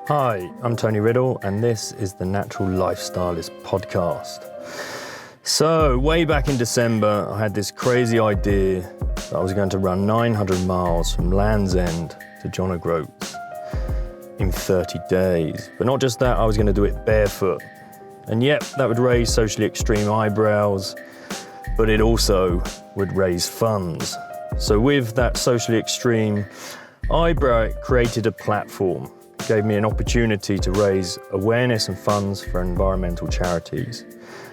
Hi, I'm Tony Riddle, and this is the Natural Lifestylist podcast. So, way back in December, I had this crazy idea that I was going to run 900 miles from Land's End to John O'Groats in 30 days. But not just that, I was going to do it barefoot. And yep, that would raise socially extreme eyebrows, but it also would raise funds. So with that socially extreme eyebrow, it created a platform. It gave me an opportunity to raise awareness and funds for environmental charities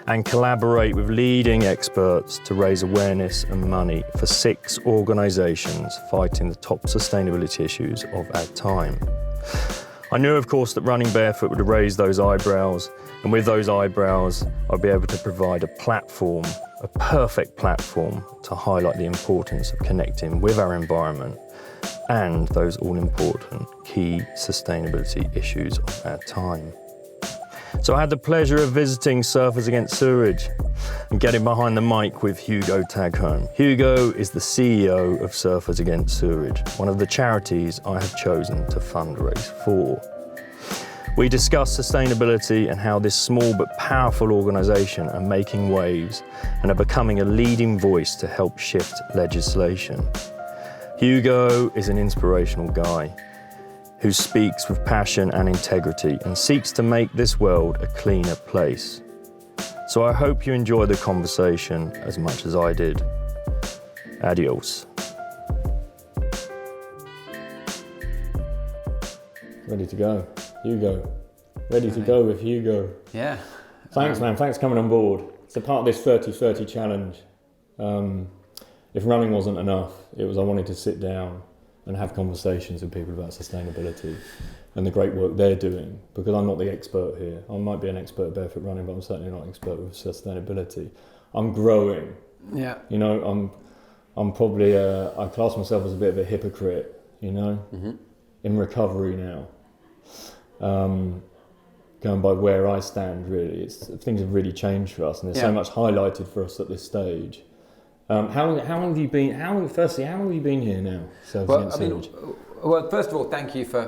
and collaborate with leading experts to raise awareness and money for 6 organisations fighting the top sustainability issues of our time. I knew, of course, that running barefoot would raise those eyebrows, and with those eyebrows, I'd be able to provide a platform, a perfect platform, to highlight the importance of connecting with our environment and those all-important key sustainability issues of our time. So I had the pleasure of visiting Surfers Against Sewage and getting behind the mic with Hugo Tagholm. Hugo is the CEO of Surfers Against Sewage, one of the charities I have chosen to fundraise for. We discussed sustainability and how this small but powerful organisation are making waves and are becoming a leading voice to help shift legislation. Hugo is an inspirational guy who speaks with passion and integrity and seeks to make this world a cleaner place. So I hope you enjoy the conversation as much as I did. Adios. Ready to go. Hugo. Ready to go with Hugo. Yeah. Thanks, man. Thanks for coming on board. It's a part of this 30-30 challenge. If running wasn't enough, I wanted to sit down and have conversations with people about sustainability and the great work they're doing, because I'm not the expert here. I might be an expert at barefoot running, but I'm certainly not an expert with sustainability. I'm growing. Yeah. You know, I'm probably I class myself as a bit of a hypocrite, you know, in recovery now. Going by where I stand, really, things have really changed for us, and there's so much highlighted for us at this stage. How long have you been? How long have you been here now? Well, first of all, thank you for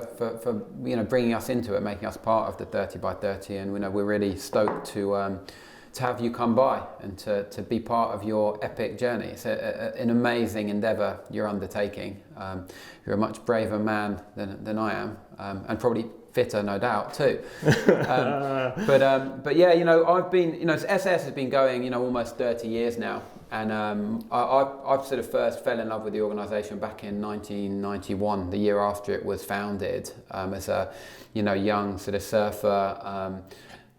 bringing us into it, making us part of the 30 by 30, and we're really stoked to have you come by and to be part of your epic journey. It's an amazing endeavour you're undertaking. You're a much braver man than I am, and probably fitter, no doubt, too. But yeah, I've been, SS has been going, almost 30 years now. And I've sort of first fell in love with the organisation back in 1991, the year after it was founded, as a young sort of surfer,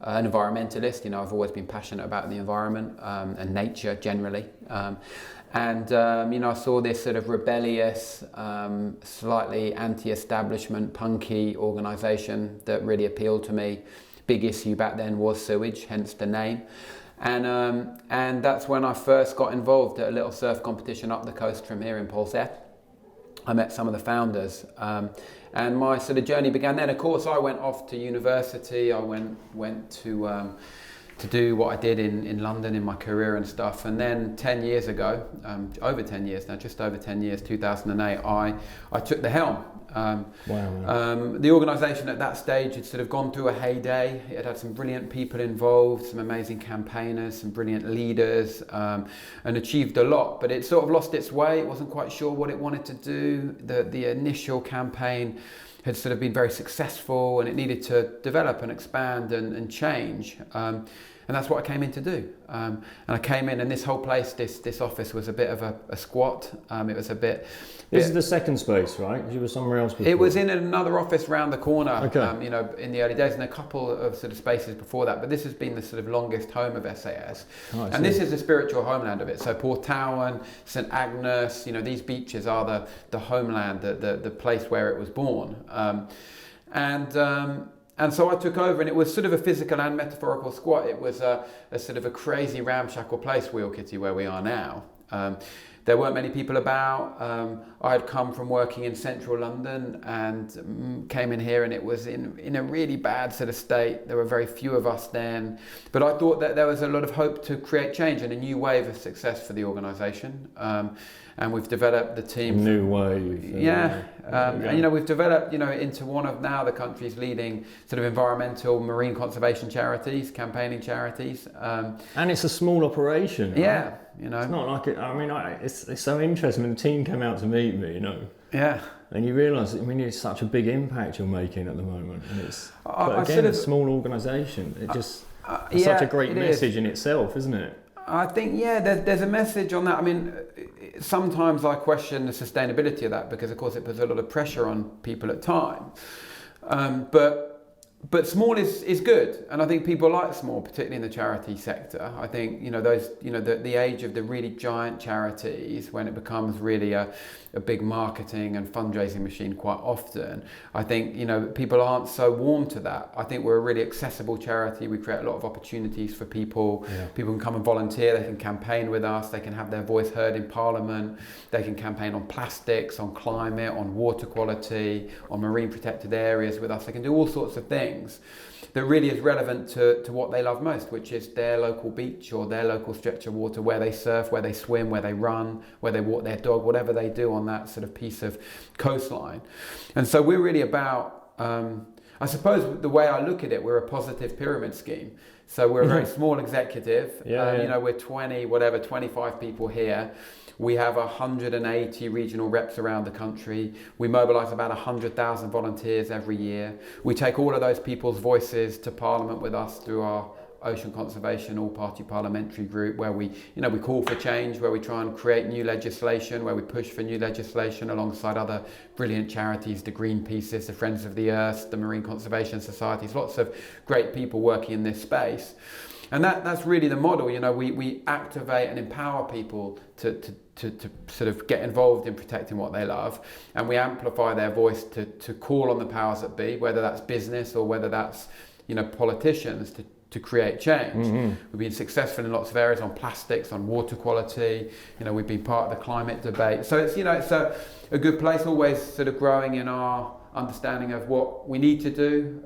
an environmentalist. I've always been passionate about the environment and nature generally. I saw this sort of rebellious, slightly anti-establishment, punky organisation that really appealed to me. Big issue back then was sewage, hence the name. And that's when I first got involved at a little surf competition up the coast from here in Polseth. I met some of the founders, and my sort of journey began then. Of course, I went off to university. I went to do what I did in London in my career and stuff. And then 10 years ago, over 10 years now, just over 10 years, 2008, I took the helm. The organisation at that stage had sort of gone through a heyday. It had some brilliant people involved, some amazing campaigners, some brilliant leaders, and achieved a lot. But it sort of lost its way. It wasn't quite sure what it wanted to do. The initial campaign had sort of been very successful, and it needed to develop and expand and change. And that's what I came in to do. And I came in, and this whole place, this office was a bit of a squat. It was a bit... This is the second space, right? You were somewhere else before. It was in another office round the corner, okay. In the early days, and a couple of sort of spaces before that. But this has been the sort of longest home of SAS. Oh, and this is the spiritual homeland of it. So Portawan, St Agnes, these beaches are the homeland, the place where it was born. And so I took over, and it was sort of a physical and metaphorical squat. It was a sort of a crazy ramshackle place, Wheel Kitty, where we are now. there weren't many people about. I had come from working in central London and came in here, and it was in a really bad sort of state. There were very few of us then, but I thought that there was a lot of hope to create change and a new wave of success for the organisation. And we've developed the team. New wave. And we've developed into one of now the country's leading sort of environmental marine conservation charities, campaigning charities. And it's a small operation. Right? Yeah, It's not like it. It's so interesting when the team came out to meet me. Yeah. And you realise, it's such a big impact you're making at the moment, and it's. But again, sort of, a small organisation. It just. It's such a great message in itself, isn't it? I think, there's a message on that. Sometimes I question the sustainability of that because, of course, it puts a lot of pressure on people at times. But small is good, and I think people like small, particularly in the charity sector. I think the age of the really giant charities, when it becomes really a big marketing and fundraising machine quite often, I think people aren't so warm to that. I think we're a really accessible charity. We create a lot of opportunities for people. Yeah. People can come and volunteer. They can campaign with us. They can have their voice heard in Parliament. They can campaign on plastics, on climate, on water quality, on marine protected areas with us. They can do all sorts of things that really is relevant to what they love most, which is their local beach or their local stretch of water where they surf, where they swim, where they run, where they walk their dog, whatever they do on that sort of piece of coastline. And so we're really about, I suppose the way I look at it, we're a positive pyramid scheme. So we're a very small executive. We're 25 people here. We have 180 regional reps around the country. We mobilise about 100,000 volunteers every year. We take all of those people's voices to Parliament with us through our Ocean Conservation All-Party Parliamentary Group, where we call for change, where we try and create new legislation, where we push for new legislation alongside other brilliant charities, the Greenpeaces, the Friends of the Earth, the Marine Conservation Societies, lots of great people working in this space. And that's really the model. We activate and empower people to sort of get involved in protecting what they love, and we amplify their voice to call on the powers that be, whether that's business or whether that's politicians, to create change. Mm-hmm. We've been successful in lots of areas, on plastics, on water quality. We've been part of the climate debate. So it's it's a good place, always sort of growing in our understanding of what we need to do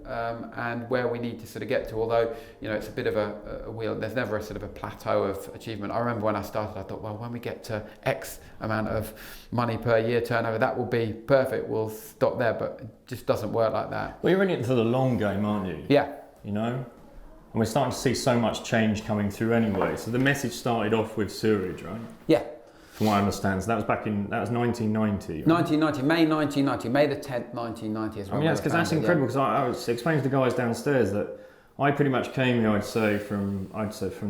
and where we need to sort of get to. Although it's a bit of a wheel. There's never a sort of a plateau of achievement. I remember when I started, I thought, well, when we get to X amount of money per year turnover, that will be perfect. We'll stop there, but it just doesn't work like that. Well, you're in it for the long game, aren't you? Yeah. And we're starting to see so much change coming through anyway. So the message started off with sewage, right? Yeah. From what I understand, so that was 1990. Right? 1990, May 1990, May the 10th, 1990 is when yes, because that's incredible. Because I was explaining to the guys downstairs that I pretty much came here, I'd say from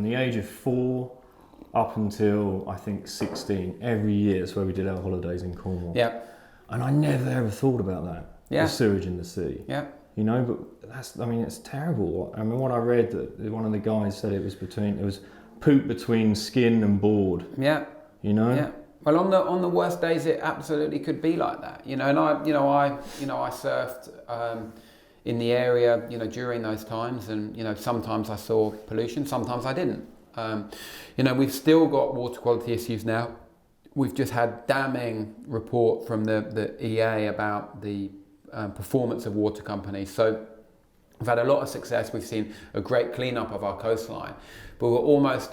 the age of 4 up until I think 16. Every year, that's where we did our holidays in Cornwall. Yeah. And I never ever thought about that. Yeah. The sewage in the sea. Yeah. But it's terrible. I mean, what I read, that one of the guys said it was poop between skin and board. Yeah. Yeah. Well, on the worst days, it absolutely could be like that. And I surfed in the area, during those times, and sometimes I saw pollution, sometimes I didn't. We've still got water quality issues now. We've just had damning report from the EA about the performance of water companies. So we've had a lot of success. We've seen a great cleanup of our coastline, but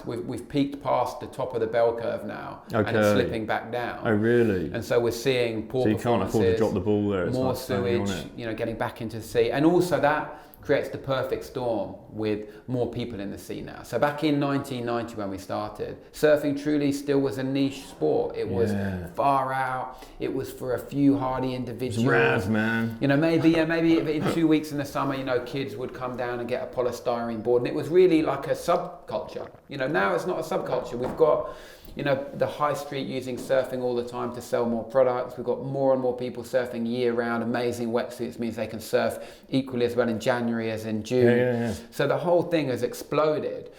we've peaked past the top of the bell curve now, and it's slipping back down. Oh, really? And so we're seeing poor performances. So you can't afford to drop the ball there. More sewage, getting back into the sea, and also that creates the perfect storm with more people in the sea now. So back in 1990 when we started, surfing truly still was a niche sport. It was far out. It was for a few hardy individuals. It was rad, man. Maybe in 2 weeks in the summer, kids would come down and get a polystyrene board, and it was really like a subculture. Now it's not a subculture. We've got the high street using surfing all the time to sell more products. We've got more and more people surfing year round. Amazing wetsuits means they can surf equally as well in January as in June. Yeah. So the whole thing has exploded.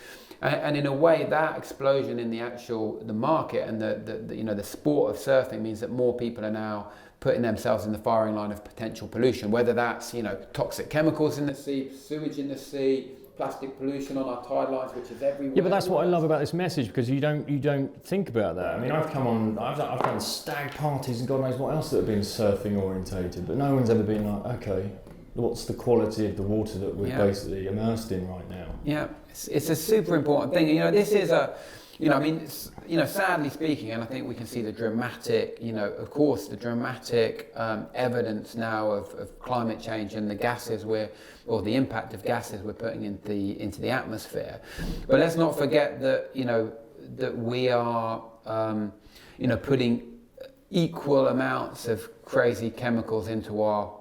And in a way, that explosion in the market and the sport of surfing means that more people are now putting themselves in the firing line of potential pollution, whether that's, toxic chemicals in the sea, sewage in the sea, plastic pollution on our tide lines, which is everywhere. Yeah, but that's what I love about this message, because you don't think about that. I mean, I've done stag parties and God knows what else that have been surfing orientated, but no one's ever been like, okay, what's the quality of the water that we're basically immersed in right now? Yeah, it's a super important thing. You know, this is a, you know, I mean, sadly speaking, and I think we can see the dramatic, of course, the dramatic evidence now of climate change and the gases or the impact of gases we're putting into the atmosphere. But let's not forget that, that we are, putting equal amounts of crazy chemicals into our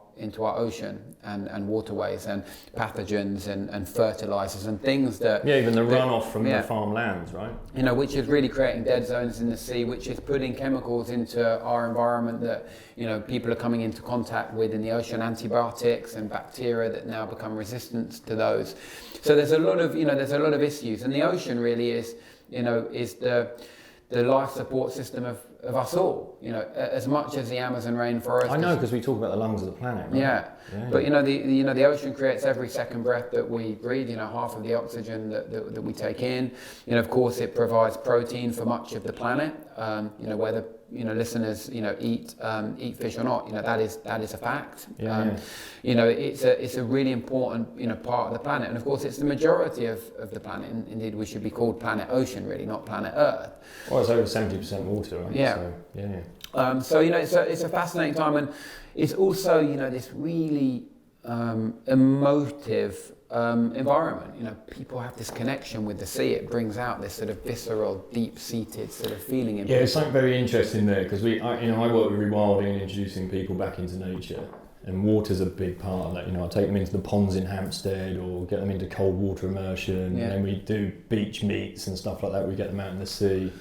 ocean and waterways and pathogens and fertilizers and things that... Yeah, even the runoff from the farmlands, right? Which is really creating dead zones in the sea, which is putting chemicals into our environment that, people are coming into contact with in the ocean, antibiotics and bacteria that now become resistant to those. So there's a lot of issues, and the ocean really is the life support system of us all, as much as the Amazon rainforest. I know, because we talk about the lungs of the planet, right? Yeah. But the ocean creates every second breath that we breathe. Half of the oxygen that we take in. Of course, it provides protein for much of the planet. Whether listeners eat fish or not, that is a fact. It's a really important part of the planet, and of course it's the majority of the planet. Indeed, we should be called planet ocean, really, not planet Earth. Well, it's over 70% water, right? Yeah. So, it's a fascinating time, and it's also this really emotive environment. People have this connection with the sea. It brings out this sort of visceral, deep-seated sort of feeling in people. It's something very interesting there, because I work with rewilding and introducing people back into nature, and water's a big part of that. I take them into the ponds in Hampstead, or get them into cold water immersion, and then we do beach meets and stuff like that. We get them out in the sea.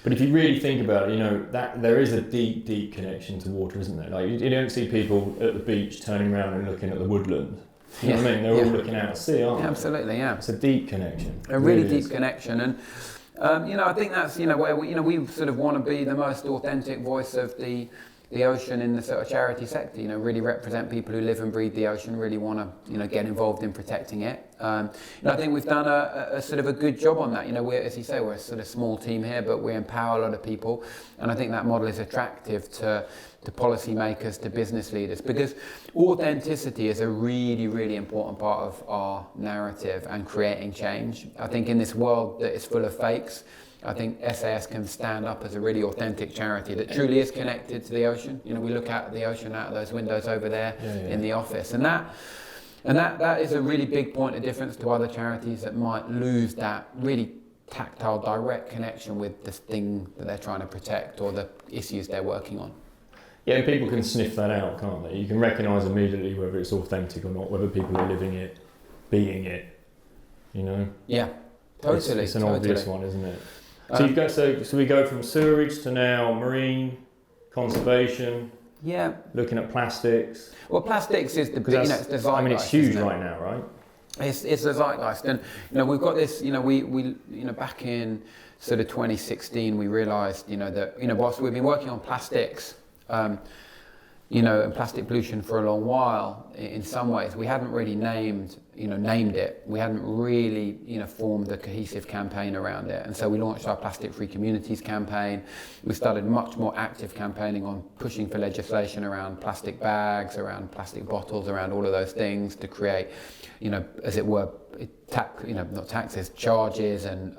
But if you really think about it, that there is a deep, deep connection to water, isn't there? Like you don't see people at the beach turning around and looking at the woodland. You know what I mean? They're all looking out at sea, aren't they? Absolutely, yeah. It's a deep connection. A really deep connection, and I think that's where we sort of want to be the most authentic voice of the ocean in the sort of charity sector. Really represent people who live and breathe the ocean. Really want to get involved in protecting it. I think we've done a sort of a good job on that. We're, as you say, we're a sort of small team here, but we empower a lot of people, and I think that model is attractive to policymakers, to business leaders, because authenticity is a really, really important part of our narrative and creating change. I think in this world that is full of fakes, I think SAS can stand up as a really authentic charity that truly is connected to the ocean. We look at the ocean out of those windows over there in the office, and that is a really big point of difference to other charities that might lose that really tactile, direct connection with this thing that they're trying to protect or the issues they're working on. Yeah, and people can sniff that out, can't they? You can recognise immediately whether it's authentic or not, whether people are living it, being it, Yeah, totally. It's an obvious one, isn't it? So we go from sewerage to now marine conservation. Yeah. Looking at plastics. Well, plastics is the big, it's the zeitgeist. I mean, it's huge right now, right? It's the zeitgeist, and we've got this. We back in sort of 2016, we realised that whilst we've been working on plastics, and plastic pollution for a long while, in some ways we hadn't really named it. We hadn't really formed a cohesive campaign around it, and so we launched our Plastic Free Communities campaign. We started much more active campaigning on pushing for legislation around plastic bags, around plastic bottles, around all of those things to create, as it were, not taxes, charges and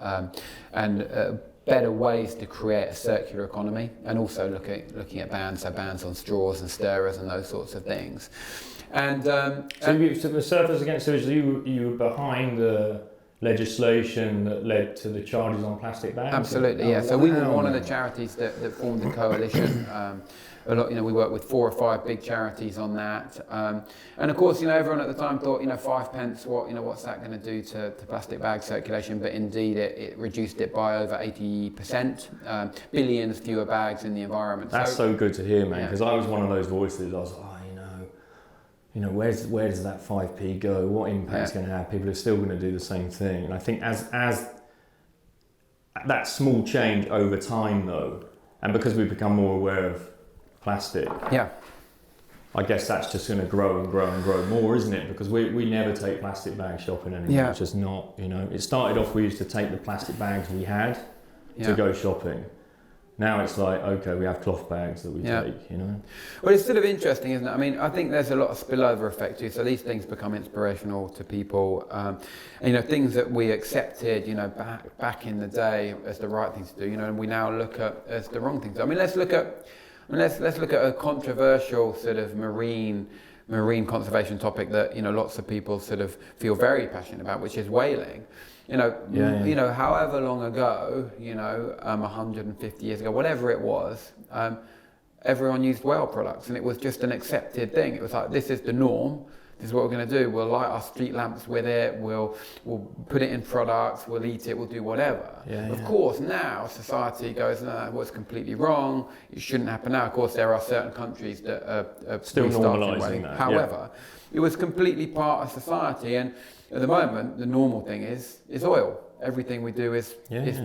better ways to create a circular economy, and also looking at bans on straws and stirrers and those sorts of things. And so the Surfers Against Sewage, you were behind the legislation that led to the charges on plastic bags? Absolutely, yeah. So we were one of the charities that formed the coalition. A lot, we worked with 4 or 5 big charities on that, and of course, everyone at the time thought, 5 pence, what's that going to do to plastic bag circulation? But indeed, it reduced it by over 80%, billions fewer bags in the environment. That's so good to hear, man, because I was one of those voices. I was like, where does that 5p go? What impact's going to have? People are still going to do the same thing, and I think as that small change over time, though, and because we've become more aware of plastic. Yeah. I guess that's just going to grow and grow and grow more, isn't it? Because we never take plastic bags shopping anymore. Yeah. It's just not, you know. It started off, we used to take the plastic bags we had to go shopping. Now it's like, okay, we have cloth bags that we take, you know. Well, it's sort of interesting, isn't it? I mean, I think there's a lot of spillover effect too. So these things become inspirational to people. And, you know, things that we accepted, you know, back in the day as the right thing to do, you know, and we now look at as the wrong thing to do. I mean, let's look at a controversial sort of marine conservation topic that, you know, lots of people sort of feel very passionate about, which is whaling. You know, you know, however long ago, you know, 150 years ago, whatever it was, everyone used whale products, and it was just an accepted thing. It was like, this is the norm. This is what we're going to do. We'll light our street lamps with it. We'll put it in products. We'll eat it. We'll do whatever. Of course, now society goes, no, what's completely wrong. It shouldn't happen now. Of course, there are certain countries that are still normalising that. However, it was completely part of society, and at the moment, the normal thing is oil. Everything we do is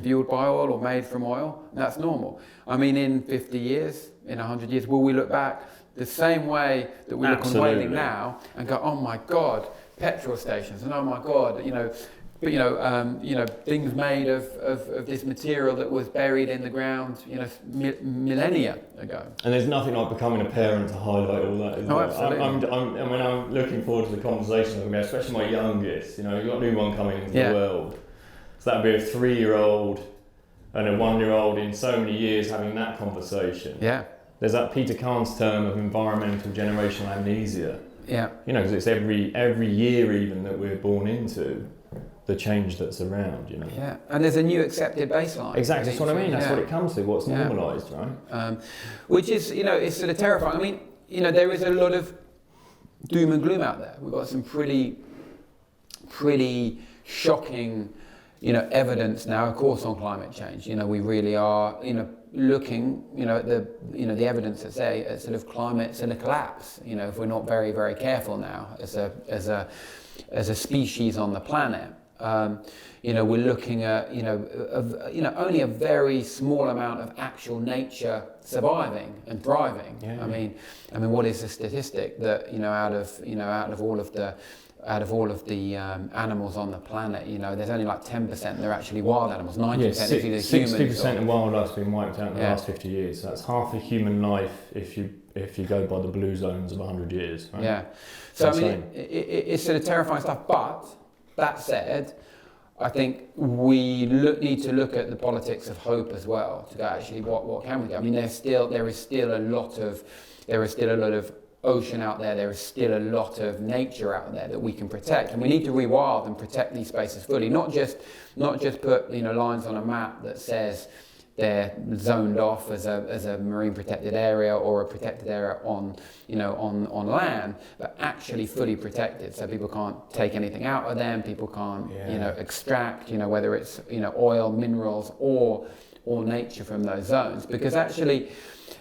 fueled by oil or made from oil. And that's normal. I mean, in 50 years, in 100 years, will we look back the same way that we look on whaling now and go, oh my God, petrol stations, and oh my God, you know, but you know, things made of this material that was buried in the ground, you know, millennia ago. And there's nothing like becoming a parent to highlight all that. Oh, absolutely. I'm looking forward to the conversation, especially my youngest. You know, you've got a new one coming into the world. So that'd be a 3-year-old and a 1-year-old in so many years having that conversation. Yeah. There's that Peter Kahn's term of environmental generational amnesia. Yeah. You know, because it's every year even that we're born into the change that's around, you know. Yeah, and there's a new accepted baseline. Exactly, that's what I mean. That's what it comes to. What's normalised, right? Which is, you know, it's sort of terrifying. I mean, you know, there is a lot of doom and gloom out there. We've got some pretty shocking, you know, evidence now, of course, on climate change. You know, we really are, you know, looking, you know, at the evidence that say a sort of climate's in a collapse. You know, if we're not very, very careful now as a species on the planet. You know, we're looking at, you know, only a very small amount of actual nature surviving and thriving. I mean, what is the statistic that, you know, out of all of the animals on the planet, you know, there's only like 10% they're actually wild animals. 90% is either humans. 60% of wildlife's been wiped out in the last 50 years. So that's half a human life if you go by the blue zones of 100 years. Right? Yeah. So I mean, it's sort of terrifying stuff. But that said, I think we need to look at the politics of hope as well to go, actually, what can we do? I mean, there is still a lot of ocean out there. There is still a lot of nature out there that we can protect, and we need to rewild and protect these spaces fully. Not just put, you know, lines on a map that says they're zoned off as a marine protected area or a protected area on land, but actually fully protected, so people can't take anything out of them, people can't you know, extract, you know, whether it's, you know, oil, minerals or nature from those zones, because actually,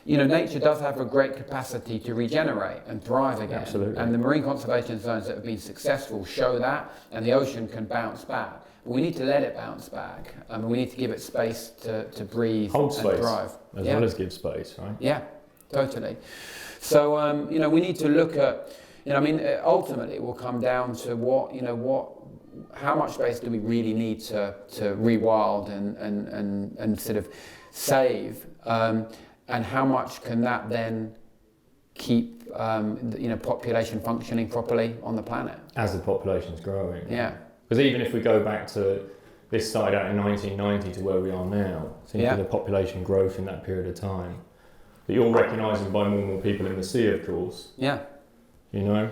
you know, nature does have a great capacity to regenerate and thrive again. Absolutely. And the marine conservation zones that have been successful show that, and the ocean can bounce back. We need to let it bounce back. We need to give it space to breathe and thrive. As well as give space, right? Yeah, totally. So, you know, we need to look at, you know, I mean, ultimately it will come down to how much space do we really need to rewild and sort of save, and how much can that then keep, you know, population functioning properly on the planet? As the population's growing. Yeah. Because even if we go back to, this started out in 1990 to where we are now, think of the population growth in that period of time, that you're recognising by more and more people in the sea, of course. Yeah. You know?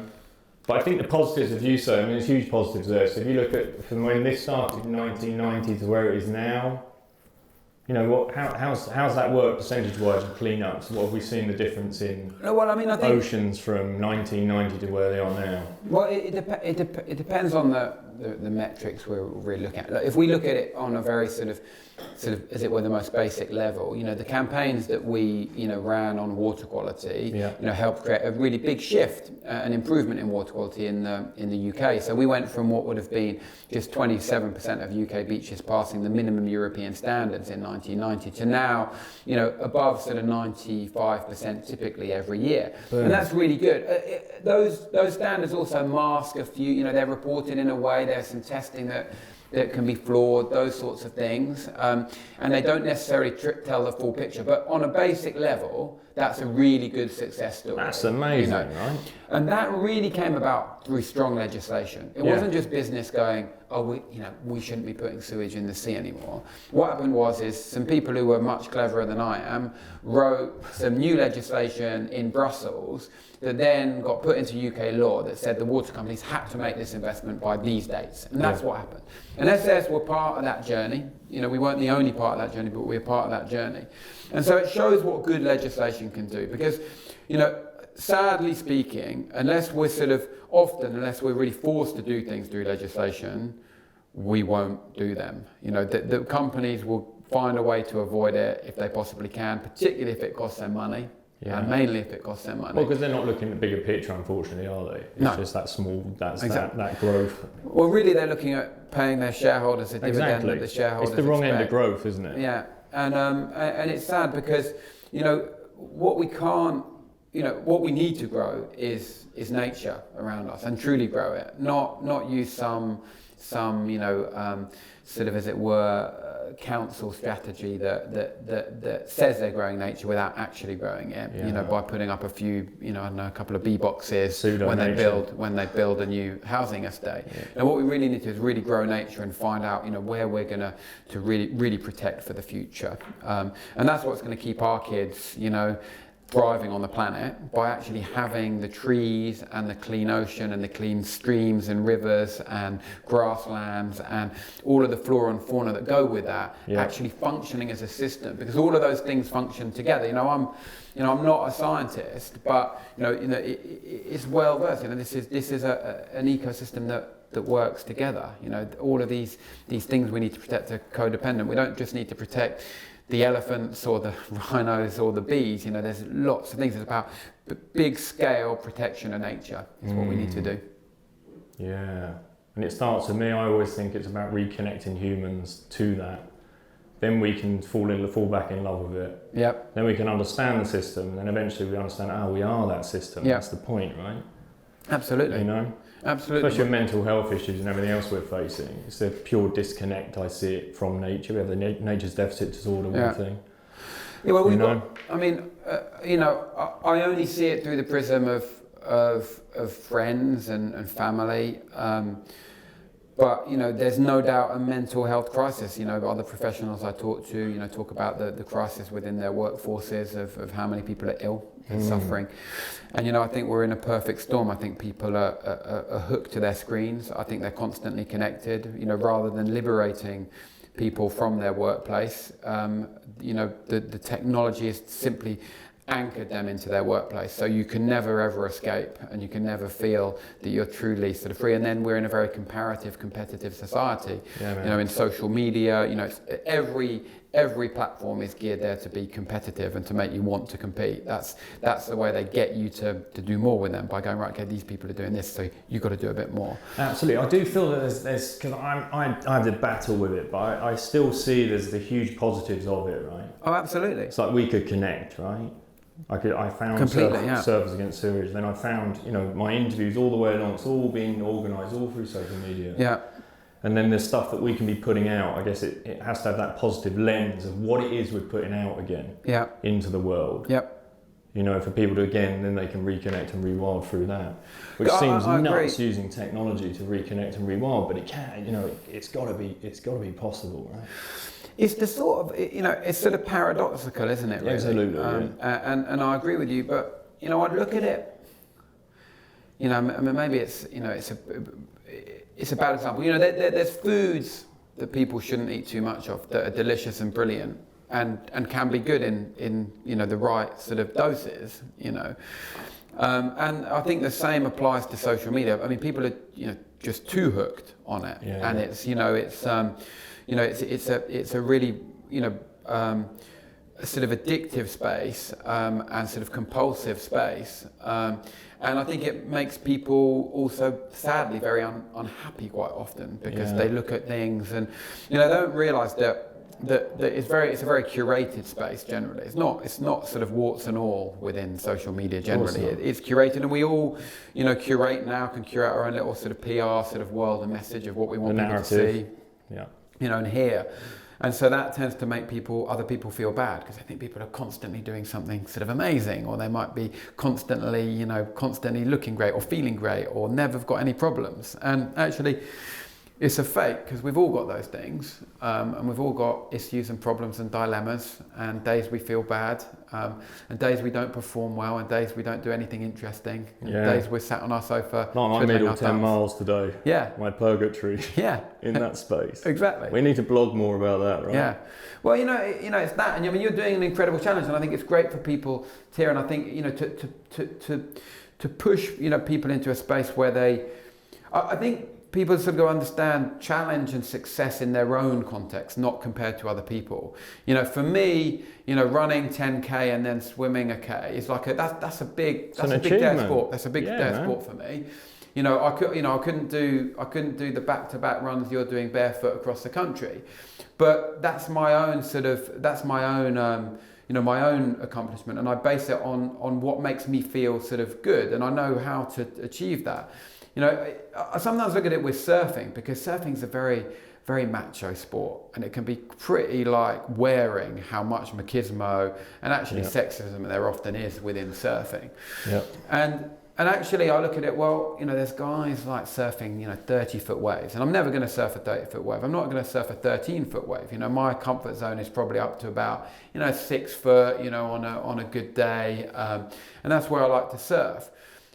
But I think the positives, as you say, I mean, there's huge positives there. So if you look at from when this started in 1990 to where it is now, you know, how's that work percentage-wise of clean-ups? What have we seen the difference in I think oceans from 1990 to where they are now? Well, it depends on the metrics we're really looking at. If we look at it on a very sort of, as it were, the most basic level, the campaigns that we, ran on water quality, helped create a really big shift, an improvement in water quality in the UK. So we went from what would have been just 27% of UK beaches passing the minimum European standards in 1990 to now, above sort of 95% typically every year. And that's really good. Those standards also mask a few, they're reported in a way, there's some testing that can be flawed, those sorts of things. And they don't necessarily tell the full picture. But on a basic level, that's a really good success story. That's amazing, right? And that really came about through strong legislation. It wasn't just business going, we shouldn't be putting sewage in the sea anymore. What happened is some people who were much cleverer than I am wrote some new legislation in Brussels that then got put into UK law that said the water companies had to make this investment by these dates. And that's what happened. And SS were part of that journey. We weren't the only part of that journey, but we were part of that journey. And so it shows what good legislation can do. Because, sadly speaking, unless we're really forced to do things through legislation, we won't do them. The companies will find a way to avoid it if they possibly can, particularly if it costs them money. Yeah. And mainly if it costs them money. Well, because they're not looking at the bigger picture, unfortunately, are they? It's just that small, that growth. Well, really, they're looking at paying their shareholders a dividend that the shareholders It's the wrong expect. end of growth, isn't it? Yeah, and it's sad because, what we can't, what we need to grow is nature around us and truly grow it, not use some sort of, as it were, council strategy that says they're growing nature without actually growing it. By putting up a few, a couple of bee boxes when they build a new housing estate. Yeah. And what we really need to do is really grow nature and find out, where we're going to really protect for the future. And that's what's going to keep our kids, thriving on the planet, by actually having the trees and the clean ocean and the clean streams and rivers and grasslands and all of the flora and fauna that go with that actually functioning as a system, because all of those things function together. I'm not a scientist, but it's well versed. This is an ecosystem that works together. All of these things we need to protect are codependent. We don't just need to protect the elephants or the rhinos or the bees. There's lots of things. It's about big scale protection of nature is what we need to do. Yeah, and it starts with me. I always think it's about reconnecting humans to that. Then we can fall back in love with it. Yep. Then we can understand the system, and then eventually we understand, we are that system. Yep. That's the point, right? Absolutely. Absolutely. Especially mental health issues and everything else we're facing. It's a pure disconnect, I see it, from nature. We have the nature's deficit disorder thing. Yeah, well, I only see it through the prism of friends and family. But there's no doubt a mental health crisis. Other professionals I talk to, talk about the crisis within their workforces of how many people are ill and suffering. And I think we're in a perfect storm. I think people are hooked to their screens. I think they're constantly connected. Rather than liberating people from their workplace, the technology has simply anchored them into their workplace, so you can never ever escape, and you can never feel that you're truly sort of free. And then we're in a very competitive society. In social media, it's every platform is geared there to be competitive and to make you want to compete. That's the way they get you to do more with them, by going, right, okay, these people are doing this, so you've got to do a bit more. Absolutely. I do feel that there's because I have the battle with it, but I still see there's the huge positives of it, right? Oh, absolutely. It's like we could connect, right? I found Surfers Against Sewage, then I found, my interviews all the way along, it's all being organised all through social media. Yeah. And then there's stuff that we can be putting out. I guess it has to have that positive lens of what it is we're putting out again into the world. Yep. For people to, again, then they can reconnect and rewild through that. Which seems nuts using technology to reconnect and rewild, but it can, it's got to be possible, right? It's the sort of, it's sort of paradoxical, isn't it? Really? Absolutely. And I agree with you, but I'd look at it. Maybe it's it's a bad example. There's foods that people shouldn't eat too much of that are delicious and brilliant, and can be good in the right sort of doses, and I think the same applies to social media. I mean, people are just too hooked on it, and it's a really a sort of addictive space and sort of compulsive space, and I think it makes people also sadly very unhappy quite often, because they look at things and they don't realise that it's a very curated space generally. It's not sort of warts and all within social media generally. It's curated, and we all curate now, can curate our own little sort of PR sort of world and message of what we want people to see, and hear. And so that tends to make other people feel bad, because I think people are constantly doing something sort of amazing, or they might be constantly looking great or feeling great or never have got any problems. And actually, it's a fake, because we've all got those things, and we've all got issues and problems and dilemmas, and days we feel bad, and days we don't perform well, and days we don't do anything interesting, and days we're sat on our sofa. Not my middle 10 miles today. Yeah. My purgatory. Yeah. In that space. Exactly. We need to blog more about that, right? Yeah. Well, it's that, and I mean, you're doing an incredible challenge, and I think it's great for people to hear, and I think to push people into a space where I think people sort of understand challenge and success in their own context, not compared to other people. For me, running 10k and then swimming a k is like that's a big day of sport. That's a big day of sport for me. I couldn't do the back-to-back runs you're doing barefoot across the country, but that's my own my own accomplishment, and I base it on what makes me feel sort of good, and I know how to achieve that. I sometimes look at it with surfing, because surfing's a very, very macho sport, and it can be pretty wearing how much machismo and actually sexism there often is within surfing. Yeah. And actually I look at it, there's guys surfing, 30-foot waves, and I'm never going to surf a 30-foot wave. I'm not going to surf a 13-foot wave. My comfort zone is probably up to about, 6 foot, on a good day. And that's where I like to surf.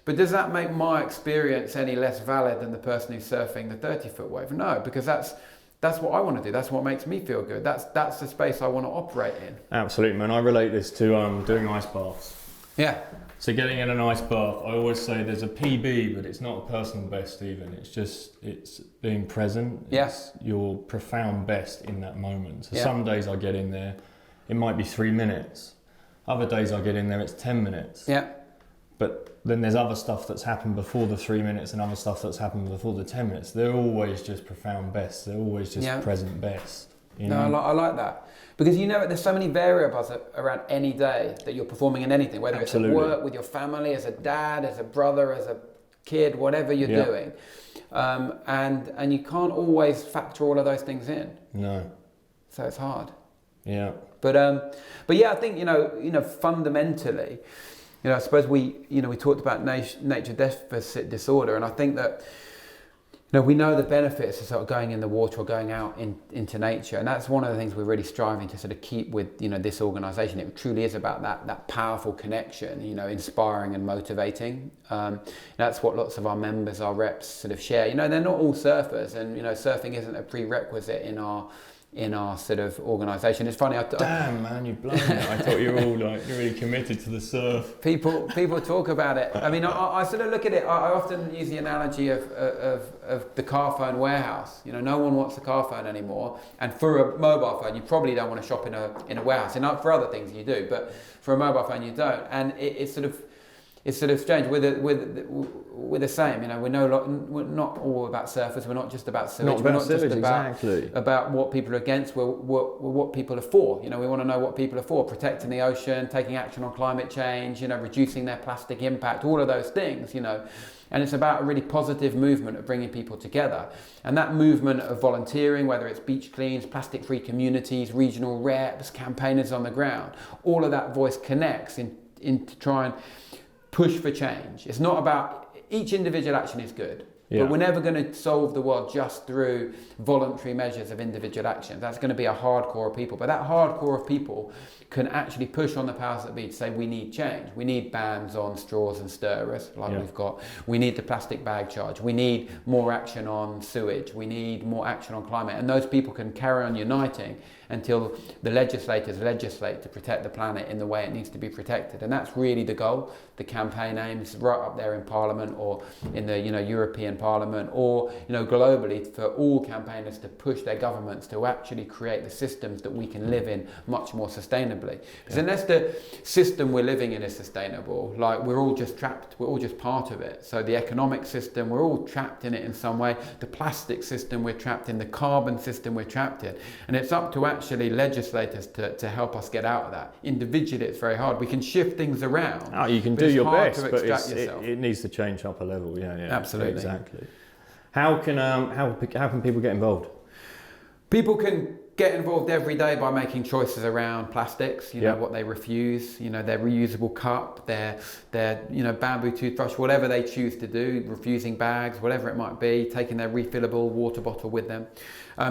But does that make my experience any less valid than the person who's surfing the 30-foot wave? No, because that's what I want to do. That's what makes me feel good. That's the space I want to operate in. Absolutely, man. I relate this to doing ice baths. Yeah. So getting in an ice bath, I always say there's a PB, but it's not a personal best even. It's being present. It's your profound best in that moment. So some days I get in there, it might be 3 minutes. Other days I get in there, it's 10 minutes. Yeah. But then there's other stuff that's happened before the 3 minutes and other stuff that's happened before the 10 minutes. They're always just profound best. They're always just present best. No, I like that. Because there's so many variables around any day that you're performing in anything, whether it's at work, with your family, as a dad, as a brother, as a kid, whatever you're doing. And you can't always factor all of those things in. No. So it's hard. Yeah. But yeah, I think, fundamentally, I suppose we talked about nature deficit disorder, and I think that we know the benefits of sort of going in the water or going out into nature, and that's one of the things we're really striving to sort of keep with this organisation. It truly is about that powerful connection, inspiring and motivating. That's what lots of our members, our reps, sort of share. They're not all surfers, and surfing isn't a prerequisite in our sort of organisation. It's funny. Damn, man, you've blown it. I thought you were all you're really committed to the surf. People talk about it. I mean, I sort of look at it. I often use the analogy of the car phone warehouse. No one wants a car phone anymore, and for a mobile phone, you probably don't want to shop in a warehouse. And for other things, you do, but for a mobile phone, you don't. And it's sort of strange. We're the same. We're not all about surfers. We're not just about sewage. We're not just about what people are against. We're what people are for. We want to know what people are for: protecting the ocean, taking action on climate change. Reducing their plastic impact. All of those things. And it's about a really positive movement of bringing people together. And that movement of volunteering, whether it's beach cleans, plastic-free communities, regional reps, campaigners on the ground, all of that voice connects in to try and push for change. It's not about, each individual action is good, but we're never going to solve the world just through voluntary measures of individual action. That's going to be a hardcore of people, but that hardcore of people can actually push on the powers that be to say we need change. We need bans on straws and stirrers we've got. We need the plastic bag charge. We need more action on sewage. We need more action on climate. And those people can carry on uniting until the legislators legislate to protect the planet in the way it needs to be protected. And that's really the goal. The campaign aims right up there in Parliament or in the European Parliament or globally for all campaigners to push their governments to actually create the systems that we can live in much more sustainably. Because unless the system we're living in is sustainable, like we're all just trapped, we're all just part of it. So the economic system, we're all trapped in it in some way. The plastic system we're trapped in, the carbon system we're trapped in. And it's up to actually legislators to help us get out of that. Individually it's very hard. We can shift things around. Oh, you can do your best, but it needs to change up a level. Yeah, absolutely. Exactly. How can people get involved? People can get involved every day by making choices around plastics, what they refuse, their reusable cup, their bamboo toothbrush, whatever they choose to do, refusing bags, whatever it might be, taking their refillable water bottle with them.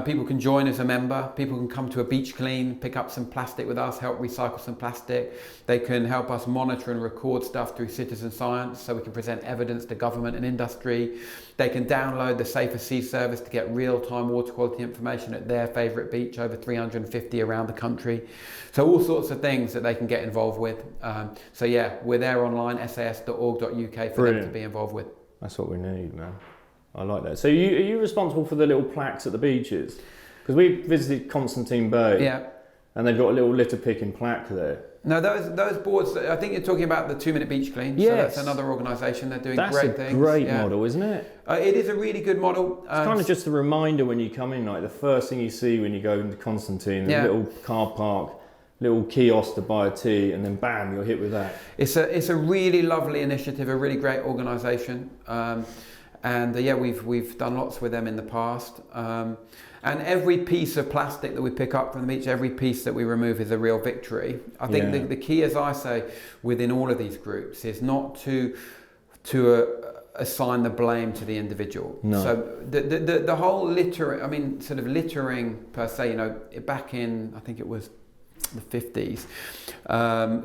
People can join as a member. People can come to a beach clean, pick up some plastic with us, help recycle some plastic. They can help us monitor and record stuff through citizen science so we can present evidence to government and industry. They can download the Safer Sea service to get real-time water quality information at their favourite beach, over 350 around the country. So all sorts of things that they can get involved with. We're there online, sas.org.uk for them to be involved with. That's what we need, man. I like that. So are you responsible for the little plaques at the beaches? Because we visited Constantine Bay, and they've got a little litter picking plaque there. No, those boards, I think you're talking about the 2-minute beach clean. Yes. So that's another organisation. They're doing great things. That's a great model, isn't it? It is a really good model. It's kind of just a reminder when you come in, like the first thing you see when you go into Constantine, the little car park, little kiosk to buy a tea, and then bam, you're hit with that. It's a really lovely initiative, a really great organisation. We've done lots with them in the past. And every piece of plastic that we pick up from the beach, every piece that we remove is a real victory. I think the key, as I say, within all of these groups is not to assign the blame to the individual. No. So the whole littering per se, back in, I think it was the 50s,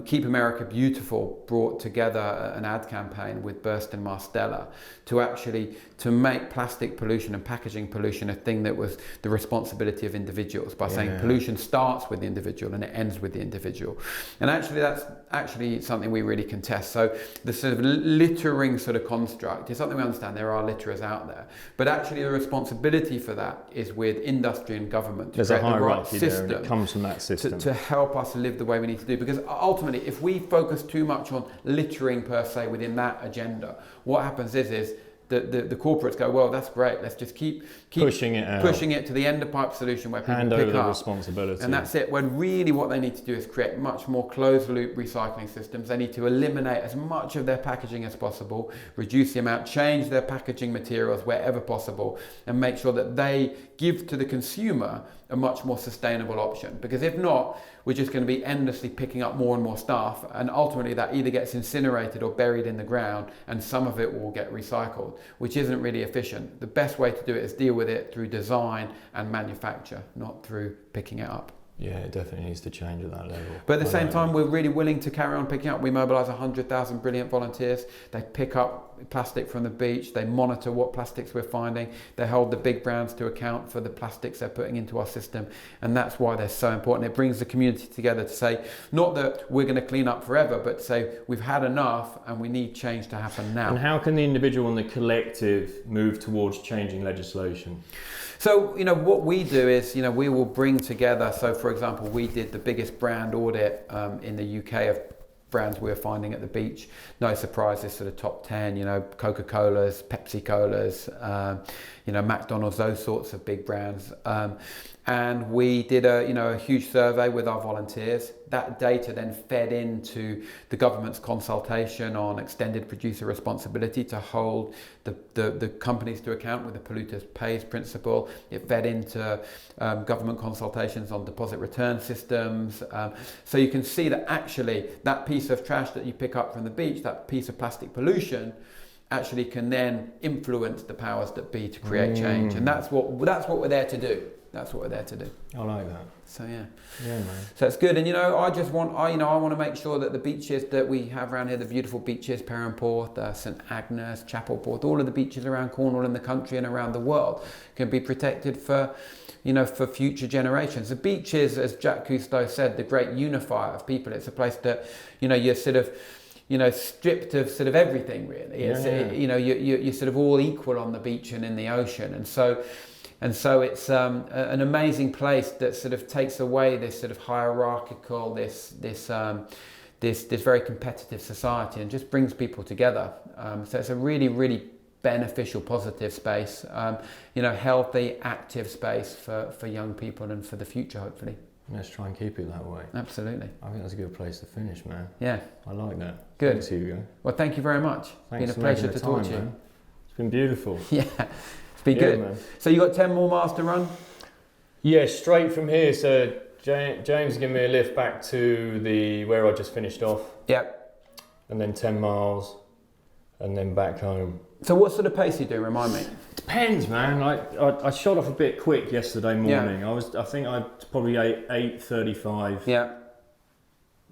Keep America Beautiful brought together an ad campaign with Burst and Marstella to make plastic pollution and packaging pollution a thing that was the responsibility of individuals by saying pollution starts with the individual and it ends with the individual. And actually that's something we really contest. So the sort of littering sort of construct is something we understand. There are litterers out there, but actually the responsibility for that is with industry and government to create the right system. It comes from that system to help us live the way we need to do. Because ultimately, if we focus too much on littering per se within that agenda, what happens is the corporates go, well, that's great. Let's just keep pushing it to the end of pipe solution where people hand pick over the up, responsibility, and that's it. When really what they need to do is create much more closed loop recycling systems. They need to eliminate as much of their packaging as possible, reduce the amount, change their packaging materials wherever possible, and make sure that they give to the consumer a much more sustainable option. Because if not, we're just going to be endlessly picking up more and more stuff, and ultimately that either gets incinerated or buried in the ground, and some of it will get recycled, which isn't really efficient. The best way to do it is deal with it through design and manufacture, not through picking it up. Yeah, it definitely needs to change at that level. But at the same time, we're really willing to carry on picking up. We mobilise 100,000 brilliant volunteers. They pick up plastic from the beach. They monitor what plastics we're finding. They hold the big brands to account for the plastics they're putting into our system. And that's why they're so important. It brings the community together to say, not that we're going to clean up forever, but to say we've had enough and we need change to happen now. And how can the individual and the collective move towards changing legislation? So, what we do is, we will bring together, so for example, we did the biggest brand audit in the UK of brands we were finding at the beach. No surprise, this sort of top 10, Coca-Cola's, Pepsi-Cola's, McDonald's, those sorts of big brands. And we did a huge survey with our volunteers. That data then fed into the government's consultation on extended producer responsibility to hold the companies to account with the polluter pays principle. It fed into government consultations on deposit return systems. So you can see that actually that piece of trash that you pick up from the beach, that piece of plastic pollution, actually can then influence the powers that be to create change. And that's what we're there to do. that's what we're there to do. I like that. So yeah. Yeah, man. So it's good, and I want to make sure that the beaches that we have around here, the beautiful beaches, Perranporth, St Agnes, Chapelporth, all of the beaches around Cornwall and the country and around the world can be protected for future generations. The beach is, as Jacques Cousteau said, the great unifier of people. It's a place that, you're sort of, stripped of sort of everything really. You're sort of all equal on the beach and in the ocean, and so it's an amazing place that sort of takes away this sort of hierarchical, this very competitive society, and just brings people together. So it's a really, really beneficial, positive space, healthy, active space for young people and for the future, hopefully. Let's try and keep it that way. Absolutely. I think that's a good place to finish, man. Yeah. I like that. Good. Thanks, Hugo. Well, thank you very much. Thanks. It's been a pleasure to talk to you. Man. It's been beautiful. Yeah. It's been good. Man. So you got 10 more miles to run? Yeah, straight from here. So James gave me a lift back to where I just finished off. Yep. And then 10 miles, and then back home. So what sort of pace are you doing? Remind me. Depends, man. I shot off a bit quick yesterday morning. Yeah. I think I probably 8:35. Yeah.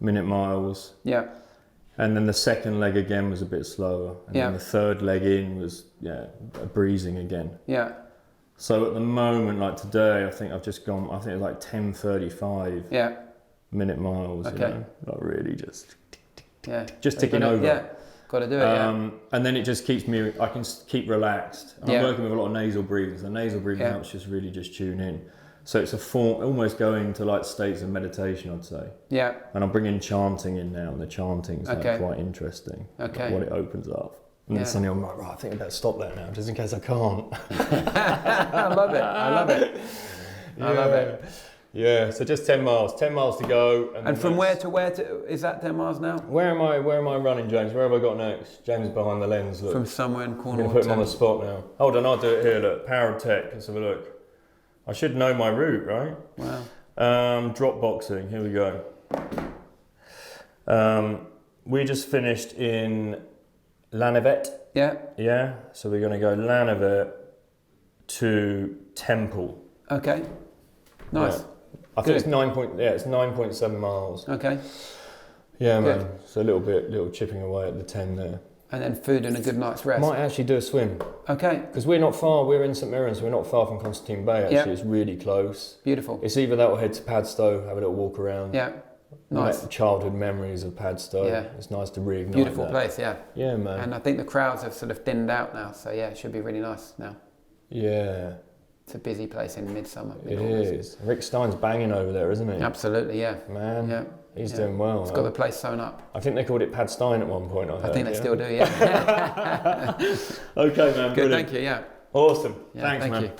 Minute miles. Yeah. And then the second leg again was a bit slower. And then the third leg in was breezing again. Yeah. So at the moment, like today, I think I've just gone. I think it's like 10:35. Yeah. Minute miles. Okay. Not really, just just ticking over. Yeah. Got to do it, and then it just keeps me, I can keep relaxed. I'm working with a lot of nasal breathing, so nasal breathing helps just really just tune in. So it's a form, almost going to like states of meditation, I'd say. Yeah. And I'm bringing chanting in now, and the chanting's like quite interesting. Okay. Like what it opens up. And then suddenly I'm like, right, I think I better stop that now, just in case I can't. I love it. I love it. I love it. Yeah, so just 10 miles to go. And from where to, is that 10 miles now? Where am I running, James? Where have I got next? James is behind the lens, look. From somewhere in Cornwall. I'm going to put him on the spot now. Hold on, I'll do it here, look. Power of tech, let's have a look. I should know my route, right? Wow. Drop boxing, here we go. We just finished in Lannevet. Yeah. Yeah, so we're going to go Lannevet to Temple. Okay. Nice. Yeah. I think it's 9.7 miles. Okay. Yeah, man. Good. So a little chipping away at the 10 there. And then food and a good night's rest. Might actually do a swim. Okay. Because we're not far. We're in St Mirren, so we're not far from Constantine Bay. Actually, it's really close. Beautiful. It's either that or head to Padstow, have a little walk around. Yeah. Nice. Childhood memories of Padstow. Yeah. It's nice to reignite. Beautiful place. Yeah. Yeah, man. And I think the crowds have sort of thinned out now, so it should be really nice now. Yeah. It's a busy place in midsummer. It is. Rick Stein's banging over there, isn't he? Absolutely, yeah. Man, he's doing well. He's got the place sewn up. I think they called it Pad Stein at one point. I think they still do, yeah. Okay, man. Good, brilliant. thank you, yeah. Awesome. Yeah, Thanks, thank man. you.